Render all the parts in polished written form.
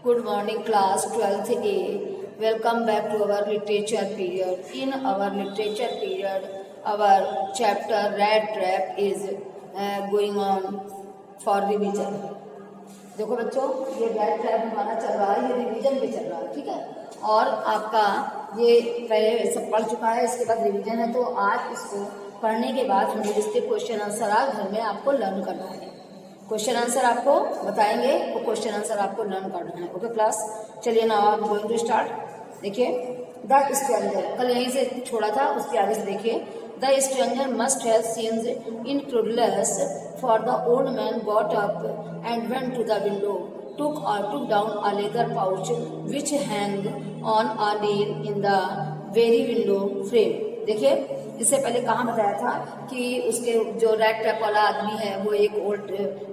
Good morning class 12th A. Welcome back to our literature period. In our literature period, our chapter Rat Trap is going on for revision. देखो बच्चों, ये rat trap हमारा चल रहा है, ये revision पे चल रहा है, ठीक है। और आपका ये पहले सब पढ़ चुका है, इसके बाद रिवीजन है। तो आज इसको पढ़ने के बाद हम इसके क्वेश्चन आंसर आज घर में आपको लर्न करना है। क्वेश्चन आंसर आपको बताएंगे, वो क्वेश्चन आंसर आपको लर्न करना है। ओके क्लास, चलिए नाउ आप गोइंग टू स्टार्ट। देखिए, द स्ट्रेंजर कल यहीं से छोड़ा था, उसके आगे से देखिए। The stranger must have seemed incredulous, for the old man got up and went to the window, took down a leather pouch which hung on a nail in the very window frame. देखिए, इससे पहले कहाँ बताया था कि उसके जो rat trap वाला आदमी है वो एक ओल्ड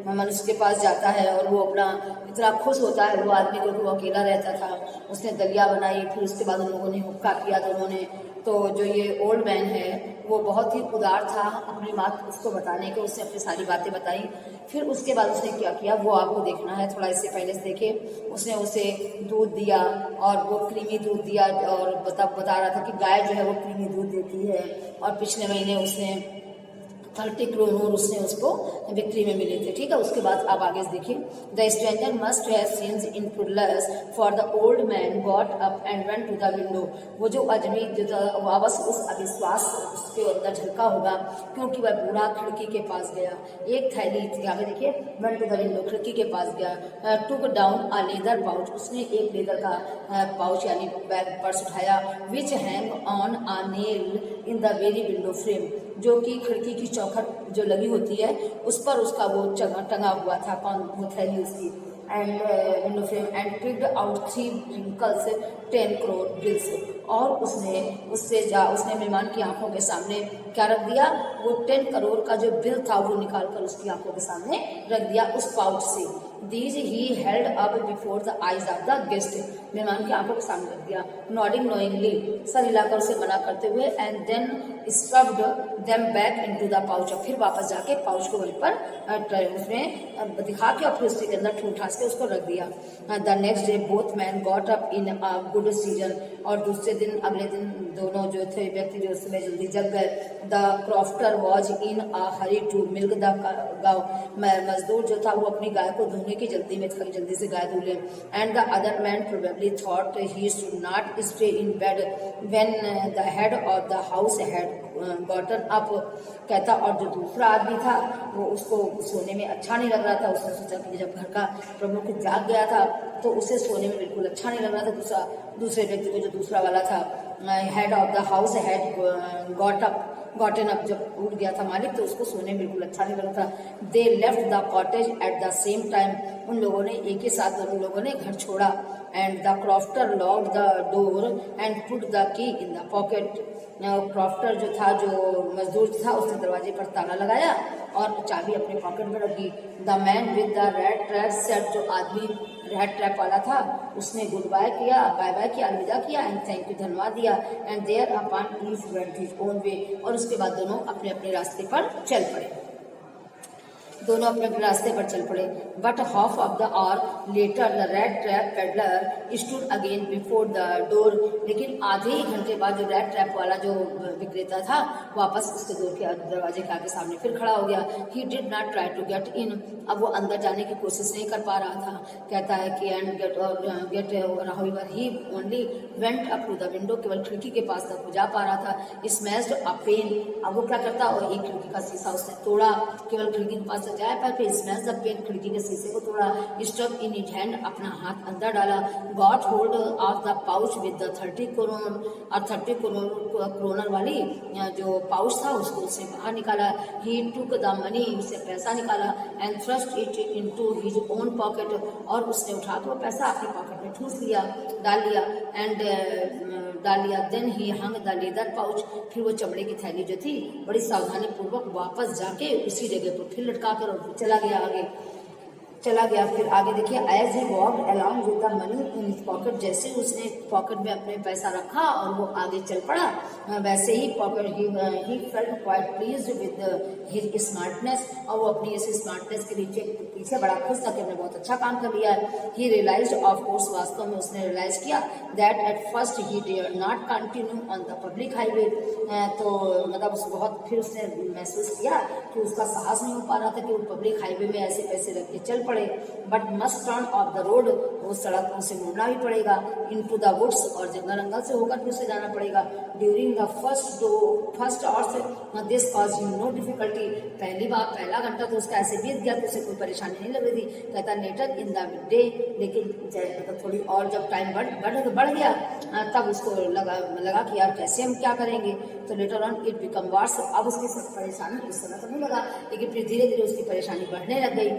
मनुष्य के पास जाता है और वो अपना इतना खुश होता है वो आदमी, क्योंकि वो अकेला रहता था। उसने दलिया बनाई, फिर उसके बाद उन लोगों ने हुक्का किया दोनों ने। तो जो ये ओल्ड मैन है वो बहुत ही उदार था अपनी बात उसको बताने के, उसने अपनी सारी बातें बताई। फिर उसके बाद उसने क्या किया वो आपको देखना है। थोड़ा इससे पहले से देखिए, उसने उसे दूध दिया और वो क्रीमी दूध दिया और बता रहा था कि गाय जो है वो क्रीमी दूध देती है, और पिछले महीने उसने 30 करोड़ उसने उसको बिक्री में मिले थे, ठीक है। उसके बाद आप आगे देखिए। The stranger must have seems incredulous, for the old man got up and went to the window. वो जो अजमी जो वापस उस अविश्वास उसके अंदर झलका होगा, क्योंकि वह बूढ़ा खिड़की के पास गया। एक थैली थी, आगे देखिए, वेंट टू द विंडो, खिड़की के पास गया। Took down a leather pouch, उसने एक लेदर का पाउच यानी बैग पर्स उठाया। Which hang on a nail in the very window frame, जो कि खिड़की की चौखट जो लगी होती है उस पर उसका वो टंगा हुआ था, कौन वो थैली उसकी। And window frame and picked out 3 wrinkles 10 crore bills, और उसने मेहमान की आंखों के सामने क्या रख दिया, वो 10 करोड़ का जो बिल था वो निकाल कर उसकी आंखों के सामने रख दिया उस पाउच से। These he held up before the eyes of the guest, मेहमान की आंखों के सामने रख दिया। नॉडिंग नोइंगली, सर हिलाकर उसे मना करते हुए। And then stuffed them back into the pouch, और फिर वापस जाके पाउच को वहीं पर उसमें दिखा के और फिर उसके अंदर ठूठा के उसको रख दिया। The next day both man got up in a good season, और दूसरे दिन अगले दिन दोनों जो थे व्यक्ति जो उसमें जल्दी जग गए। The crofter was in a hurry to milk the cow, मजदूर जो था वो अपनी गाय को धोने की जल्दी में था, जल्दी से गाय धो ले। And the other man probably thought he should not stay in bed when the head of the house had gotten up, कहता। और जो दूसरा आदमी था वो उसको सोने में अच्छा नहीं लग रहा था। उसने सोचा कि जब घर का प्रमुख जाग गया था तो उसे सोने में बिल्कुल अच्छा नहीं लग रहा था। दूसरे व्यक्ति को जो दूसरा वाला था, head of the house had gotten up, जब उठ गया था मालिक तो उसको सोने में बिल्कुल अच्छा नहीं लग रहा था। They left the cottage at the same time, उन लोगों ने एक ही साथ दोनों लोगों ने घर छोड़ा। And the crofter locked the door and put the key in the pocket, crofter जो था जो मजदूर था उसने दरवाजे पर ताला लगाया और चाबी अपने पॉकेट में रखी। The man with the rat trap set, जो आदमी रेड ट्रैप वाला था उसने गुड बाय किया, बाय बाय किया, अलविदा किया, एंड थैंक यू धन्यवाद दिया। And thereupon each went his own way, और उसके बाद दोनों अपने अपने रास्ते पर चल पड़े। दोनों अपने अपने रास्ते पर चल पड़े। But half of the hour later the rat trap peddler stood again before the door, लेकिन आधे ही घंटे बाद जो रेड ट्रैप वाला जो विक्रेता था वापस उसके दरवाजे के आगे सामने फिर खड़ा हो गया। He did not try to get in, अब वो अंदर जाने की कोशिश नहीं कर पा रहा था। कहता है कि and yet however he only went up to the window, केवल खिड़की के पास तक वो जा पा रहा था। स्मैश्ड अ पेन, अब वो क्या करता, और एक खिड़की का शीशा उसने तोड़ा, केवल खिड़की के पास जाए पर फिर स्मैश द पेन, खिड़की के शीशे को तोड़ा। स्टक इन इट हैंड, अपना हाथ अंदर डाला। Got hold of the pouch with the 30 crore, और 30 करोड़ वाली जो पाउच था उसको उससे बाहर निकाला। ही टुक द मनी, उससे पैसा निकाला। And thrust it into his own pocket, और उसने उठा के वो पैसा अपने पॉकेट में ठूस लिया, डाल लिया। Then he hung the leather pouch, फिर वो चमड़े की थैली जो थी बड़ी सावधानी पूर्वक वापस जाके उसी जगह पर फिर लटका कर और चला गया आगे। चला गया। फिर आगे देखिए, as he walked along with the money in his pocket, जैसे उसने पॉकेट में अपने पैसा रखा और वो आगे चल पड़ा, वैसे ही pocket he felt quite pleased with his smartness, और वो अपनी इस स्मार्टनेस के पीछे बड़ा खुश था कि हमने बहुत अच्छा काम कर लिया है। ही रियलाइज्ड, ऑफ कोर्स वास्तव में उसने रियलाइज किया, that at first he dare not continue on the public highway, तो मतलब बहुत फिर उसने महसूस किया कि उसका साहस नहीं हो पा रहा था कि वो पब्लिक हाईवे में ऐसे पैसे रख के चल पड़े, but must turn off the road, वो सड़कों से मुड़ना भी पड़ेगा, इनटू द वुड्स, और जंगल से होकर भी उसे जाना पड़ेगा, during the first hours this cause him no difficulty, पहला घंटा तो उसका ऐसे बीत गया तो उसे कोई परेशानी नहीं लग रही थी। कहता लेटर इन द डे, लेकिन थोड़ी और जब टाइम बढ़ गया तब उसको लगा कि यार कैसे हम क्या करेंगे, तो later on it become verse, अब उसकी परेशानी उस समय तो नहीं लगा, लेकिन फिर धीरे धीरे उसकी परेशानी बढ़ने लग गई,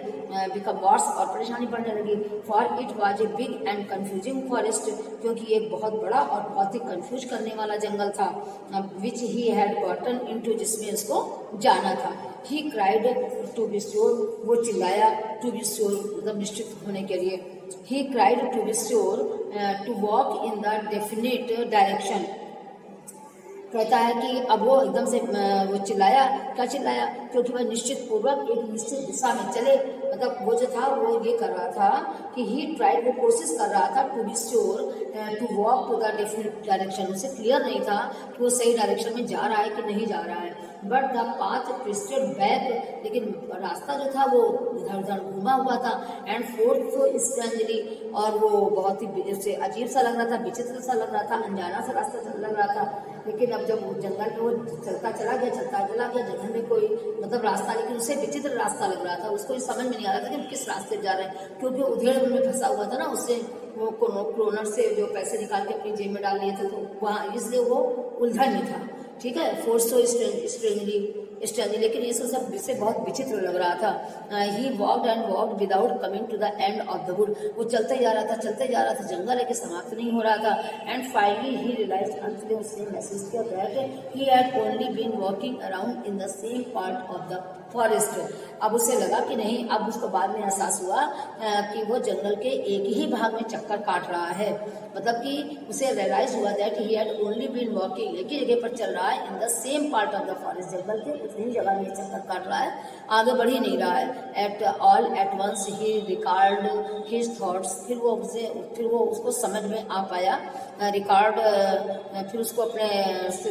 बिकम वर्स, और परेशानी बढ़ने लगी। For it was a big and confusing forest, क्योंकि एक बहुत बड़ा और बहुत ही कंफ्यूज करने वाला जंगल था, which he had gotten into, जिसमें उसको जाना था। He cried to be sure, वो चिल्लाया, टू बी श्योर मतलब निश्चित होने के लिए, he cried to be sure to walk in the definite direction, कहता है कि अब वो एकदम से वो चिल्लाया, क्या चिल्लाया, क्योंकि वह निश्चित पूर्वक एक निश्चित दिशा में चले, मतलब वो जो था वो ये कर रहा था कि ही ट्राइड, वो कोशिश कर रहा था to be sure to walk to the definite direction, उसे क्लियर नहीं था कि वो सही डायरेक्शन में जा रहा है कि नहीं जा रहा है, but the path twisted back, लेकिन रास्ता जो था वो इधर उधर घूमा हुआ था, एंड फोर्थ तो स्ट्रेंजली, और वो बहुत ही उससे अजीब सा लग रहा था, विचित्र सा लग रहा था, अनजाना सा रास्ता लग रहा था। लेकिन अब जब वो जंगल में वो चलता चला गया जंगल में कोई मतलब रास्ता, लेकिन उसे विचित्र रास्ता लग रहा था, उसको समझ में नहीं आ रहा था कि किस रास्ते जा रहे हैं, क्योंकि उधेड़ में फंसा हुआ था ना, उससे वो क्रोनर से जो पैसे निकाल के अपनी जेब में डाल लिए थे, तो वहाँ इसलिए वो उलझन में था, ठीक है। फोर्स तो स्ट्रेंजली, लेकिन ये सब इससे बहुत विचित्र लग रहा था। He walked and walked without coming to the end of the wood, वो चलते जा रहा था, जंगल है कि समाप्त नहीं हो रहा था, एंड फाइनली ही रियलाइज्ड, अंत में उसने महसूस किया that he had only been walking around in the same part of the forest. अब उसे लगा कि नहीं, अब उसको बाद में एहसास हुआ कि वो जंगल के एक ही भाग में चक्कर काट रहा है, मतलब कि उसे रियलाइज हुआ that he had only been walking, एक ही जगह पर चल रहा है, in the same part of the forest, जंगल के उतनी जगह में चक्कर काट रहा है, आगे बढ़ ही नहीं रहा है। At all at once he record his thoughts, फिर वो उसको समझ में आ पाया, फिर उसको अपने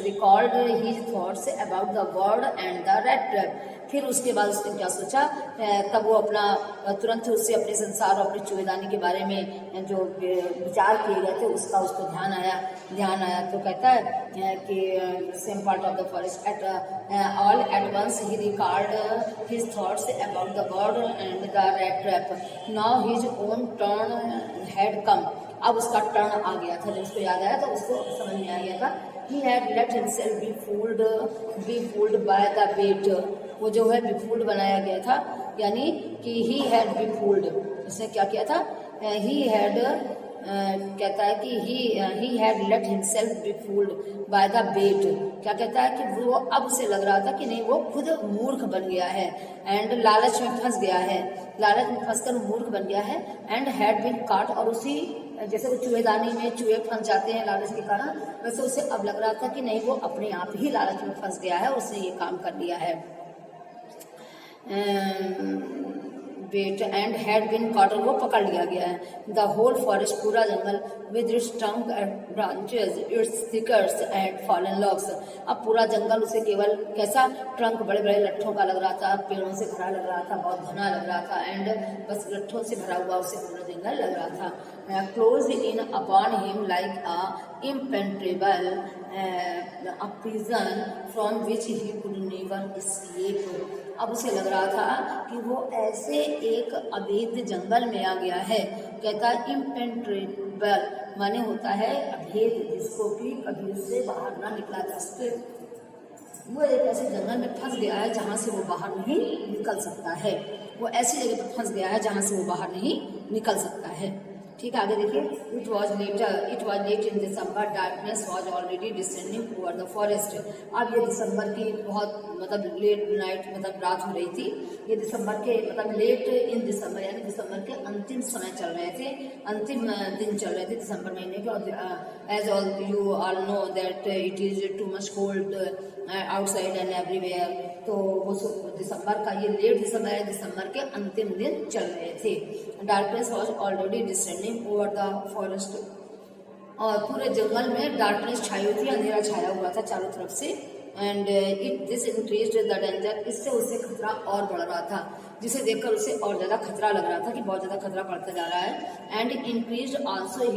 record his thoughts about the word and the rat trap, फिर उसके बाद उसने क्या सोचा, तब वो अपना तुरंत उससे अपने संसार और अपनी चूहेदानी के बारे में जो विचार किए गए थे उसका उसको ध्यान आया, तो कहता है कि same part of the forest, at all at once he record his thoughts about the bird and the rat trap, now his own turn had come, अब उसका टर्न आ गया था, जब उसको याद आया तो उसको समझ में आ गया था, he had let himself be fooled by the bait, वो जो है befooled बनाया गया था, यानी कि he had been fooled, उसने क्या किया था, he had कहता है कि he had let himself be fooled by the bait, क्या कहता है कि वो अब उसे लग रहा था कि नहीं वो खुद मूर्ख बन गया है, एंड लालच में फंस गया है, लालच में फंसकर मूर्ख बन गया है, एंड हैड बीन काट, और उसी जैसे वो चूहेदानी में चूहे फंस जाते हैं लालच के कारण, वैसे उसे अब लग रहा था कि नहीं वो अपने आप ही लालच में फंस गया है, उसने ये काम कर लिया है, bet and had been caught, वो पकड़ लिया गया है। द होल फॉरेस्ट, पूरा जंगल, with its trunk and branches, its thickets and fallen logs, अब पूरा जंगल उसे केवल कैसा, ट्रंक बड़े बड़े लट्ठों का लग रहा था, पेड़ों से भरा लग रहा था, बहुत घना लग रहा था, एंड बस लट्ठों से भरा हुआ उसे पूरा जंगल लग रहा था। Close in upon him like a impenetrable a prison from which he could never escape, अब उसे लग रहा था कि वो ऐसे एक अभेद जंगल में आ गया है, कहता है इम्पेनेट्रेबल माने होता है अभेद, जिसको भी कभी उससे बाहर ना निकला जा सके, वो एक ऐसे जंगल में फंस गया है जहाँ से वो बाहर नहीं निकल सकता है, वो ऐसी जगह पर फंस गया है जहाँ से वो बाहर नहीं निकल सकता है। ठीक है, आगे देखिए। It was late in December, darkness was already descending over the forest. अब ये दिसंबर की बहुत मतलब लेट नाइट मतलब रात हो रही थी। ये दिसंबर के मतलब लेट इन दिसंबर यानी दिसंबर के अंतिम समय चल रहे थे, अंतिम दिन चल रहे थे दिसंबर महीने के। और as all you all know that it is too much cold outside and everywhere. तो वो दिसंबर का ये लेट दिसंबर है, दिसंबर के अंतिम दिन चल रहे थे। Darkness was already descending over the forest, और पूरे जंगल में डार्कनेस छाई हुई थी, अंधेरा छाया हुआ था चारों तरफ से। And this increased the danger, इससे उससे खतरा और बढ़ रहा था, जिसे देखकर उसे और ज्यादा खतरा लग रहा था कि बहुत ज्यादा खतरा बढ़ता जा रहा है। And increased also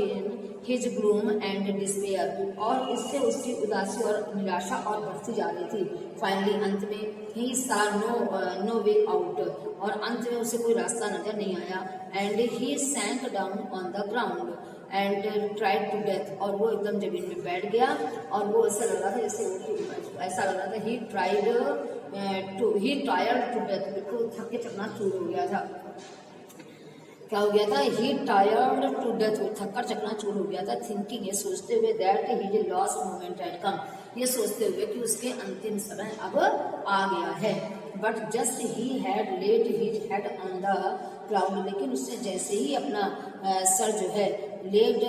his gloom and despair, और इससे उसकी उदासी और निराशा और बढ़ती जा रही थी। फाइनली अंत में ही सा नो वे आउट, और अंत में उसे कोई रास्ता नजर नहीं आया। And he sank down on the ground and tried to death, और वो एकदम जमीन में बैठ गया, और वो ऐसा लग रहा था जैसे ऐसा लग रहा था ही टायर्ड टू डेथ, बिल्कुल थक के चकनाचूर हो गया था। क्या हो गया था? ही टायर्ड टू डेथ, वो थककर चकनाचूर हो गया था। थिंकिंग, ये सोचते हुए that his last moment had come, ये सोचते हुए कि उसके अंतिम समय अब आ गया है। But just he had laid his head on the ground, लेकिन उसने जैसे ही अपना सर जो है laid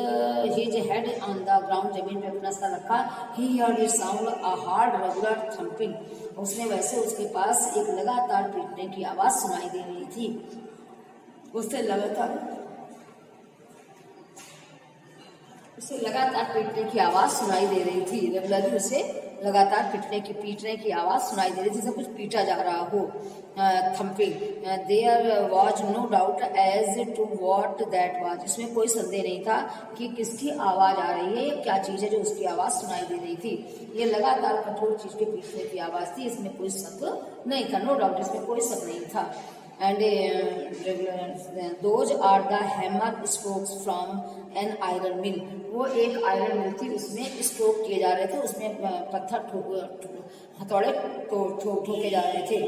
his head on the ground, जमीन पे अपना सर रखा, he heard a sound a hard regular thumping, उसने वैसे उसके पास एक लगातार पीटने की आवाज सुनाई दे रही थी। उससे लगातार पीटने की आवाज सुनाई दे रही थी। रेगुलरली उसे लगातार पीटने की आवाज सुनाई दे रही थी, जैसे कुछ पीटा जा रहा हो। Thumping, there was no doubt as to what that was, इसमें कोई संदेह नहीं था कि किसकी आवाज आ रही है, क्या चीज है जो उसकी आवाज सुनाई दे रही थी। ये लगातार कठोर चीज के पीटने की आवाज थी, इसमें कोई शक नहीं था, नो डाउट, इसमें कोई शक नहीं था। And those are the hammer strokes from an iron mill, वो एक आयरन मिल थी, उसमें स्ट्रोक किए जा रहे थे, उसमें पत्थर हथौड़े ठोके जा रहे थे।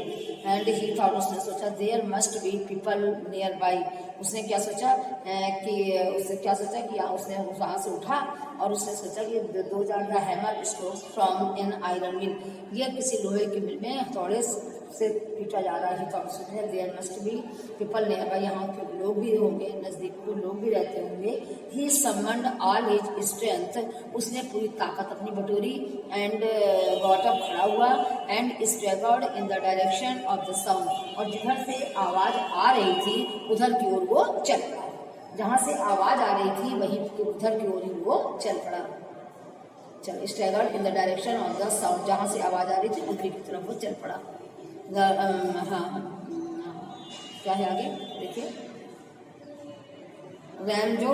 एंड ही थॉट, उसने सोचा, there must be people nearby, उसने क्या सोचा कि उसने वहां से उठा और उसने सोचा कि those are the hammer strokes from an iron mill, ये किसी लोहे की मिल में हथौड़े से पीटा जा रहा है। थॉट सोचा, there must be people nearby, यहाँ के लोग भी होंगे, नजदीक को लोग भी रहते होंगे। ही समन्ड ऑल हिज स्ट्रेंथ, उसने पूरी ताकत अपनी बटोरी। एंड गॉट अप, खड़ा हुआ। And staggered in the direction of the sound, और जिधर से आवाज आ रही थी उधर की ओर वो चल पड़ा, जहां से आवाज आ रही थी वहीं उधर की ओर ही वो चल पड़ा। चल, staggered in the direction of the sound, जहां से आवाज आ रही थी उधर की तरफ वो चल पड़ा। क्या है आगे देखिए। रैमजो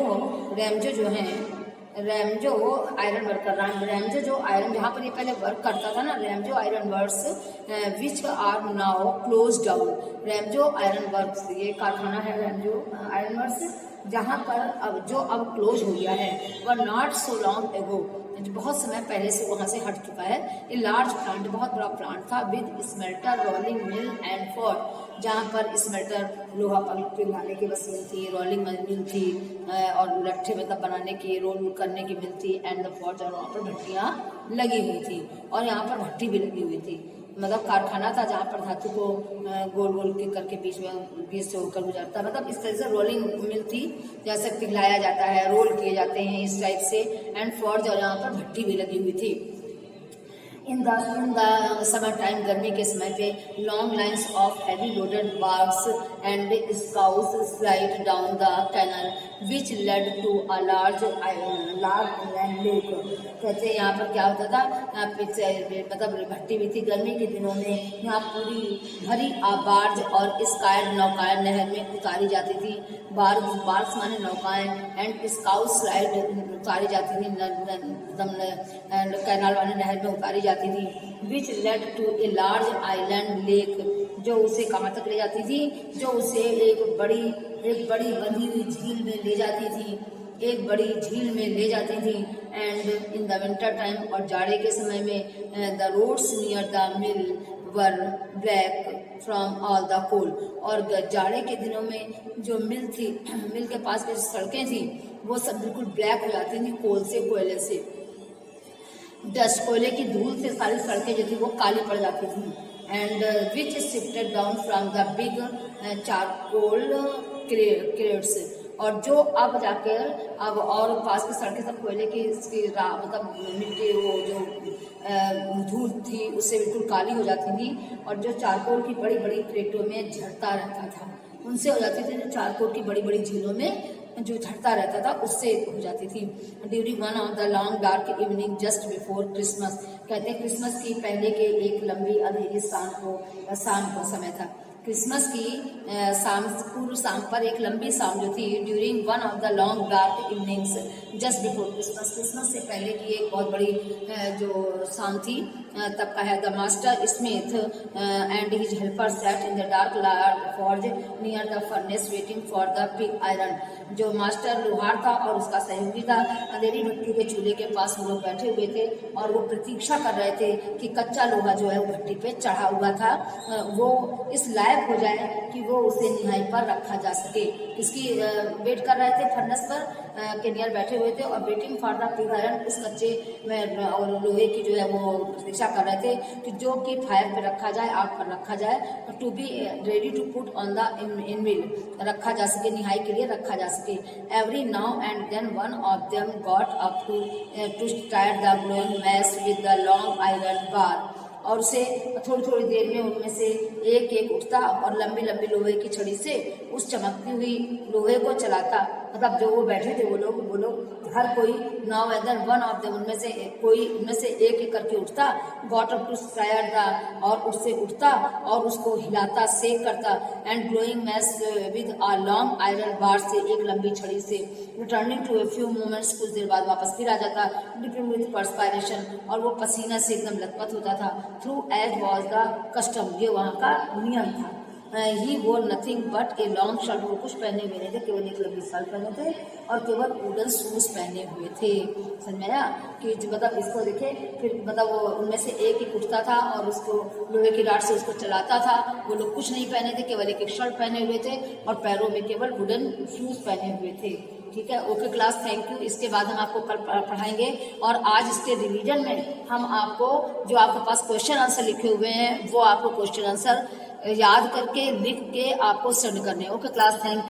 आयरन वर्कर, रैमजो जो आयरन, जहाँ पर ये पहले वर्क करता था ना, Ramsjo iron works which are now closed down, Ramsjo iron works, ये कारखाना है रैमजो आयरन वर्क्स, जहाँ पर अब क्लोज हो गया है। Were not so long ago, बहुत समय पहले से वहां से हट चुका है। ये लार्ज प्लांट, बहुत बड़ा प्लांट था, with smelter, rolling mill and fort, जहाँ पर स्मेल्टर लोहा पिघलाने की मशीन थी, रोलिंग मिल थी, और लट्ठे मतलब बनाने की, रोल करने की मिल थी, एंड द फोर्ट, और वहाँ पर भट्टियाँ लगी हुई थी, और यहाँ पर भट्टी भी लगी हुई थी। मतलब कारखाना था जहाँ पर धातु को गोल गोल के करके बीच से होकर गुजरता, मतलब इस तरह से रोलिंग मिल थी, जैसे पिघलाया जाता है, रोल किए जाते हैं इस टाइप से। एंड फोर्ज, और यहाँ पर भट्टी भी लगी हुई थी। इन द समर टाइम, गर्मी के समय पे, long lines of heavy loaded barks and scows slide down the canal which led to a large lake. कहते हैं यहाँ पर क्या होता था, मतलब भट्टी भी थी, गर्मी के दिनों में यहाँ पूरी भरी बार्ज और स्काइड नौकाएं नहर में उतारी जाती थी। बार्ज माने नौकाएं, एंड स्काउस स्लाइड उतारी जाती थी, कैनाल वाली नहर में उतारी जाती थी। Which led to a large island lake, जो उसे कहाँ तक ले जाती थी, जो उसे एक बड़ी बंधी हुई झील में ले जाती थी, एक बड़ी झील में ले जाती थी। And in the winter time, और जाड़े के समय में, the roads near the mill were black from all the cold. और जाड़े के दिनों में जो मिल थी, मिल के पास की सड़कें थी वो सब बिल्कुल ब्लैक हो जाती थी कोल से, कोयले से, डस्ट, कोयले की धूल से सारी सड़कें जो थी वो काली पड़ जाती थी। And which shifted down from the big charcoal crates. और जो अब जाकर अब और पास की सड़कें सब कोयले की मतलब मिट्टी, वो जो धूल थी उससे बिल्कुल काली हो जाती थी। और जो चारकोल की बड़ी बड़ी क्रेटों में झड़ता रहता था, उनसे हो जाती थी। जो चारकोल की बड़ी बड़ी झीलों में जो झड़ता रहता था उससे हो जाती थी। During one of the long dark evening just before Christmas, कहते हैं क्रिसमस की पहले के एक लंबी अंधेरी शाम को समय था। क्रिसमस की पूर्व शाम पर एक लंबी शाम जो थी, during one of the long dark evenings just before Christmas, Christmas से पहले की एक बहुत बड़ी जो शाम थी तब का है। The master Smith and his helper sat in the dark Lord forge near the furnace waiting for the pig iron. जो मास्टर लोहार था और उसका सहयोगी था, अंधेरी भट्टी के चूल्हे के पास वो लोग बैठे हुए थे और वो प्रतीक्षा कर रहे थे कि कच्चा लोहा जो है वो भट्टी पे चढ़ा हुआ था वो इस लायक हो जाए कि वो उसे निहाई पर रखा जा सके। इसकी वेट कर रहे थे, फर्नेस पर के नियर बैठे हुए थे और waiting for the pig iron, इस कच्चे में और लोहे की जो है वो प्रतीक्षा कर रहे थे कि जो कि फायर पे रखा जाए, आग पर रखा जाए, to be ready to put on the anvil, रखा जा सके, निहाई के लिए रखा जा सके। Every now and then one of them got up to start the glowing mass with the long iron bar. और उसे थोड़ी थोड़ी देर में उनमें से एक एक उठता और लंबी लंबी लोहे की छड़ी से उस चमकती हुई लोहे को चलाता। मतलब जो वो बैठे थे वो लोग हर कोई now and then one of them, उनमें से एक एक करके उठता, got up to start the, और उससे उठता और उसको हिलाता, सेक करता, and glowing mass with a long iron bar, से एक लंबी छड़ी से, returning to a few moments, कुछ देर बाद वापस फिर आ जाता, डिपिंग विद पर्सपायरेशन, और वो पसीना से एकदम लथपथ होता था। Through as was the custom, ये वहाँ का नियम था। He wore nothing but a long shirt, वो कुछ पहने हुए नहीं थे, केवल एक लंबी शर्ट पहने थे और केवल वुडन शूज पहने हुए थे। समझ में आया कि मतलब इसको देखे, फिर मतलब वो उनमें से एक ही उठता था और उसको लोहे की राड से उसको चलाता था। वो लोग कुछ नहीं पहने थे, केवल एक शर्ट पहने हुए थे और पैरों में केवल वुडन शूज पहने हुए थे। ठीक है, ओके क्लास, थैंक यू। इसके बाद हम आपको कल पढ़ाएंगे और आज इसके रिवीजन में हम आपको जो आपके पास क्वेश्चन आंसर लिखे हुए हैं वो आपको क्वेश्चन आंसर याद करके लिख के आपको सेंड करने। Okay class, thank you.